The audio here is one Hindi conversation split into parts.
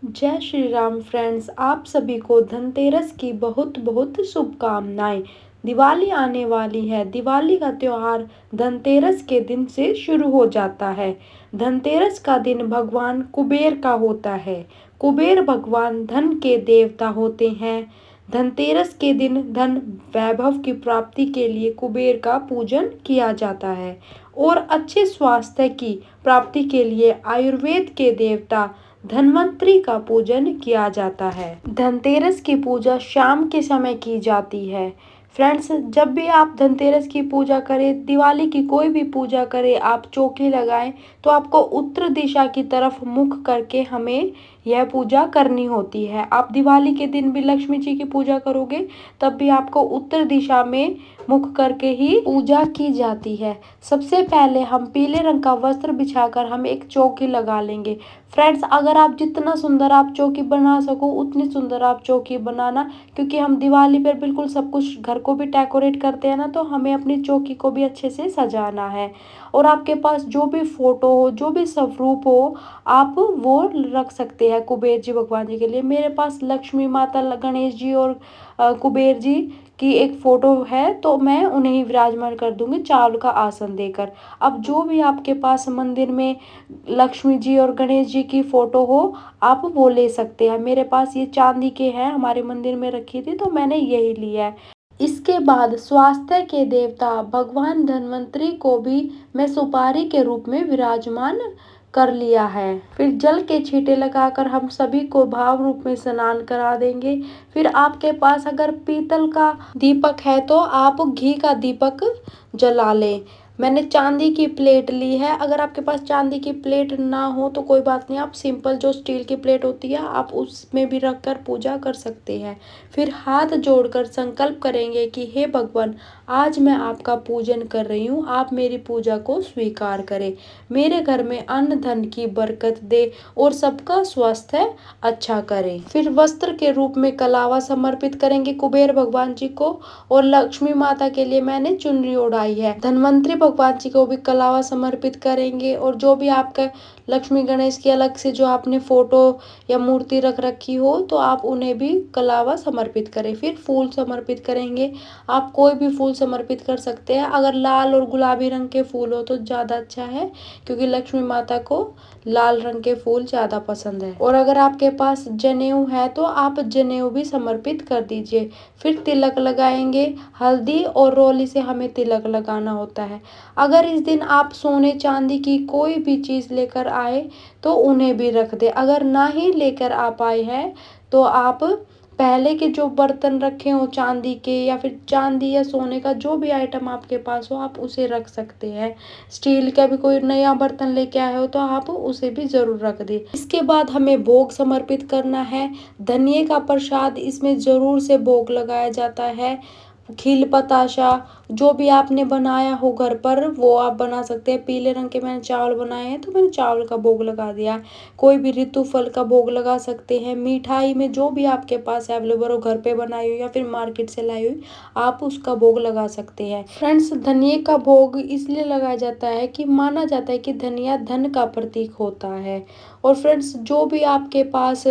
जय श्री राम फ्रेंड्स, आप सभी को धनतेरस की बहुत बहुत शुभकामनाएं। दिवाली आने वाली है। दिवाली का त्योहार धनतेरस के दिन से शुरू हो जाता है। धनतेरस का दिन भगवान कुबेर का होता है। कुबेर भगवान धन के देवता होते हैं। धनतेरस के दिन धन वैभव की प्राप्ति के लिए कुबेर का पूजन किया जाता है और अच्छे स्वास्थ्य की प्राप्ति के लिए आयुर्वेद के देवता धन्वंतरी का पूजन किया जाता है। धनतेरस की पूजा शाम के समय की जाती है। फ्रेंड्स, जब भी आप धनतेरस की पूजा करें, दिवाली की कोई भी पूजा करें, आप चौकी लगाएं तो आपको उत्तर दिशा की तरफ मुख करके हमें यह पूजा करनी होती है। आप दिवाली के दिन भी लक्ष्मी जी की पूजा करोगे तब भी आपको उत्तर दिशा में मुख करके ही पूजा की जाती है। सबसे पहले हम पीले रंग का वस्त्र बिछाकर हम एक चौकी लगा लेंगे। फ्रेंड्स, अगर आप जितना सुंदर आप चौकी बना सको उतनी सुंदर आप चौकी बनाना, क्योंकि हम दिवाली पर बिल्कुल सब कुछ घर को भी डेकोरेट करते हैं ना, तो हमें अपनी चौकी को भी अच्छे से सजाना है। और आपके पास जो भी फोटो हो, जो भी स्वरूप हो, आप वो रख सकते हैं कुबेर जी भगवान जी के लिए। मेरे पास लक्ष्मी माता, गणेश जी और कुबेर जी की एक फोटो है, तो मैं उन्हें ही विराजमान कर दूंगी चावल का आसन देकर। अब जो भी आपके पास मंदिर में लक्ष्मी जी और गणेश जी की फोटो हो, आप वो ले सकते हैं। मेरे पास ये चांदी के हैं, हमारे मंदिर में रखी थी तो मैंने यही लिया है। इसके बाद स्वास्थ्य के देवता भगवान धन्वंतरी को भी मैं सुपारी के रूप में विराजमान कर लिया है। फिर जल के छींटे लगाकर हम सभी को भाव रूप में स्नान करा देंगे। फिर आपके पास अगर पीतल का दीपक है तो आप घी का दीपक जला लें। मैंने चांदी की प्लेट ली है। अगर आपके पास चांदी की प्लेट ना हो तो कोई बात नहीं, आप सिंपल जो स्टील की प्लेट होती है आप उसमें भी रखकर पूजा कर सकते हैं। फिर हाथ जोड़कर संकल्प करेंगे कि हे भगवान, आज मैं आपका पूजन कर रही हूँ, आप मेरी पूजा को स्वीकार करें। मेरे घर में अन्न धन की बरकत दे और सबका स्वास्थ्य अच्छा करे। फिर वस्त्र के रूप में कलावा समर्पित करेंगे कुबेर भगवान जी को, और लक्ष्मी माता के लिए मैंने चुनरी ओढ़ाई है। धन्वंतरी भगवान जी को भी कलावा समर्पित करेंगे। और जो भी आपका लक्ष्मी गणेश की अलग से जो आपने फोटो या मूर्ति रख रखी हो तो आप उन्हें भी कलावा समर्पित करें। फिर फूल समर्पित करेंगे। आप कोई भी फूल समर्पित कर सकते हैं। अगर लाल और गुलाबी रंग के फूल हो तो ज़्यादा अच्छा है, क्योंकि लक्ष्मी माता को लाल रंग के फूल ज़्यादा पसंद है। और अगर आपके पास जनेऊ है तो आप जनेऊ भी समर्पित कर दीजिए। फिर तिलक लगाएंगे। हल्दी और रोली से हमें तिलक लगाना होता है। अगर इस दिन आप सोने चांदी की कोई भी चीज़ लेकर आए तो उन्हें भी रख दे। अगर ना ही लेकर आप आए हैं तो आप पहले के जो बर्तन रखे हो चांदी के या फिर चांदी या सोने का जो भी आइटम आपके पास हो आप उसे रख सकते हैं। स्टील का भी कोई नया बर्तन लेके आए हो तो आप उसे भी ज़रूर रख दें। इसके बाद हमें भोग समर्पित करना है। धनिये का प्रसाद इसमें ज़रूर से भोग लगाया जाता है। खील बताशा जो भी आपने बनाया हो घर पर वो आप बना सकते हैं। पीले रंग के मैंने चावल बनाए हैं तो मैंने चावल का भोग लगा दिया। कोई भी ऋतु फल का भोग लगा सकते हैं। मिठाई में जो भी आपके पास अवेलेबल हो, घर पे बनाई हुई या फिर मार्केट से लाई हुई, आप उसका भोग लगा सकते हैं। फ्रेंड्स, धनिये का भोग इसलिए लगाया जाता है कि माना जाता है कि धनिया धन का प्रतीक होता है। और फ्रेंड्स, जो भी आपके पास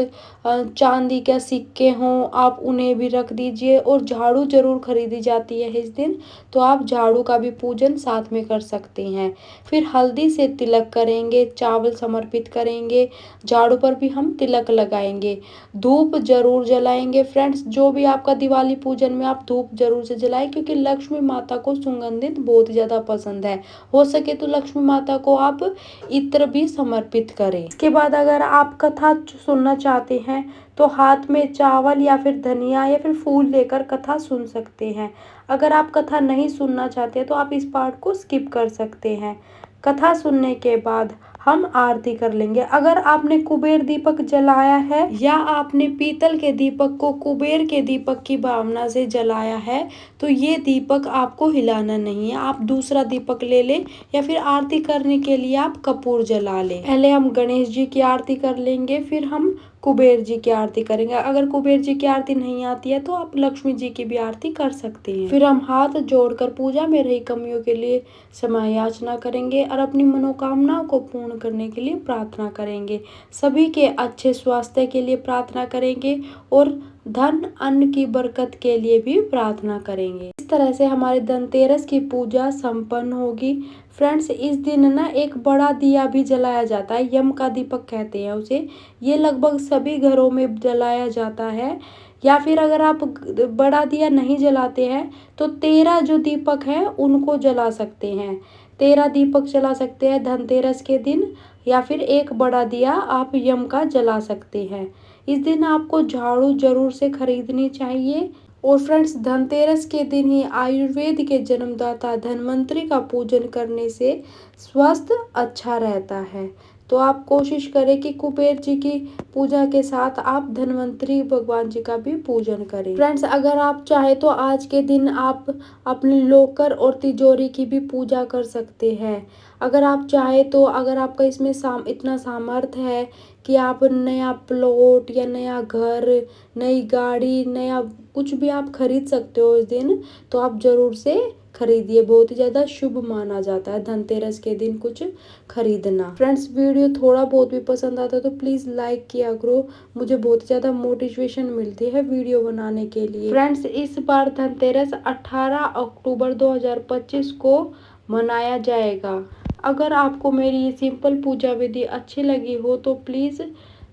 चांदी के सिक्के हों आप उन्हें भी रख दीजिए। और झाड़ू जरूर खरीदी जाती है इस दिन, तो आप झाड़ू का भी पूजन साथ में कर सकते हैं। फिर हल्दी से तिलक करेंगे, चावल समर्पित करेंगे, झाड़ू पर भी हम तिलक लगाएंगे, धूप जरूर जलाएंगे। फ्रेंड्स, जो भी आपका दिवाली पूजन में आप धूप जरूर से जलाएं, क्योंकि लक्ष्मी माता को सुगंधित बहुत ज़्यादा पसंद है। हो सके तो लक्ष्मी माता को आप इत्र भी समर्पित करें। इसके बाद अगर आप कथा सुनना चाहते हैं तो हाथ में चावल या फिर धनिया या फिर फूल लेकर कथा सुन सकते हैं। अगर आप कथा नहीं सुनना चाहते तो आप इस पार्ट को स्किप कर सकते हैं। कथा सुनने के बाद हम आरती कर लेंगे। अगर आपने कुबेर दीपक जलाया है या आपने पीतल के दीपक को कुबेर के दीपक की भावना से जलाया है तो ये दीपक आपको हिलाना नहीं है। आप दूसरा दीपक ले लें या फिर आरती करने के लिए आप कपूर जला लें। पहले हम गणेश जी की आरती कर लेंगे, फिर हम कुबेर जी की आरती करेंगे। अगर कुबेर जी की आरती नहीं आती है तो आप लक्ष्मी जी की भी आरती कर सकते हैं। फिर हम हाथ जोड़कर पूजा में रही कमियों के लिए क्षमा याचना करेंगे और अपनी मनोकामनाओं को पूर्ण करने के लिए प्रार्थना करेंगे। सभी के अच्छे स्वास्थ्य के लिए प्रार्थना करेंगे और धन अन्न की बरकत के लिए भी प्रार्थना करेंगे। इस तरह से हमारे धनतेरस की पूजा संपन्न होगी। फ्रेंड्स, इस दिन ना एक बड़ा दिया भी जलाया जाता है, यम का दीपक कहते हैं उसे। ये लगभग सभी घरों में जलाया जाता है। या फिर अगर आप बड़ा दिया नहीं जलाते हैं तो 13 जो दीपक है उनको जला सकते हैं। 13 दीपक जला सकते हैं धनतेरस के दिन, या फिर एक बड़ा दिया आप यम का जला सकते हैं। इस दिन आपको झाड़ू जरूर से खरीदनी चाहिए। और फ्रेंड्स, धनतेरस के दिन ही आयुर्वेद के जन्मदाता धन्वंतरि का पूजन करने से स्वास्थ्य अच्छा रहता है। तो आप कोशिश करें कि कुबेर जी की पूजा के साथ आप धन्वंतरि भगवान जी का भी पूजन करें। फ्रेंड्स, अगर आप चाहे तो आज के दिन आप अपने लॉकर और तिजोरी की भी पूजा कर सकते हैं। अगर आप चाहे तो, अगर आपका इसमें इतना सामर्थ्य है कि आप नया प्लॉट या नया घर, नई गाड़ी, नया कुछ भी आप खरीद सकते हो इस दिन, तो आप जरूर से खरीदिए। बहुत ही ज़्यादा शुभ माना जाता है धनतेरस के दिन कुछ खरीदना। फ्रेंड्स, वीडियो थोड़ा बहुत भी पसंद आता है तो प्लीज़ लाइक किया करो, मुझे बहुत ही ज़्यादा मोटिवेशन मिलती है वीडियो बनाने के लिए। फ्रेंड्स, इस बार धनतेरस 18 अक्टूबर 2025 को मनाया जाएगा। अगर आपको मेरी ये सिंपल पूजा विधि अच्छी लगी हो तो प्लीज़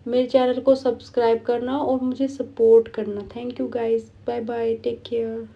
मेरे चैनल को सब्सक्राइब करना और मुझे सपोर्ट करना। Thank you guys, bye bye, take care.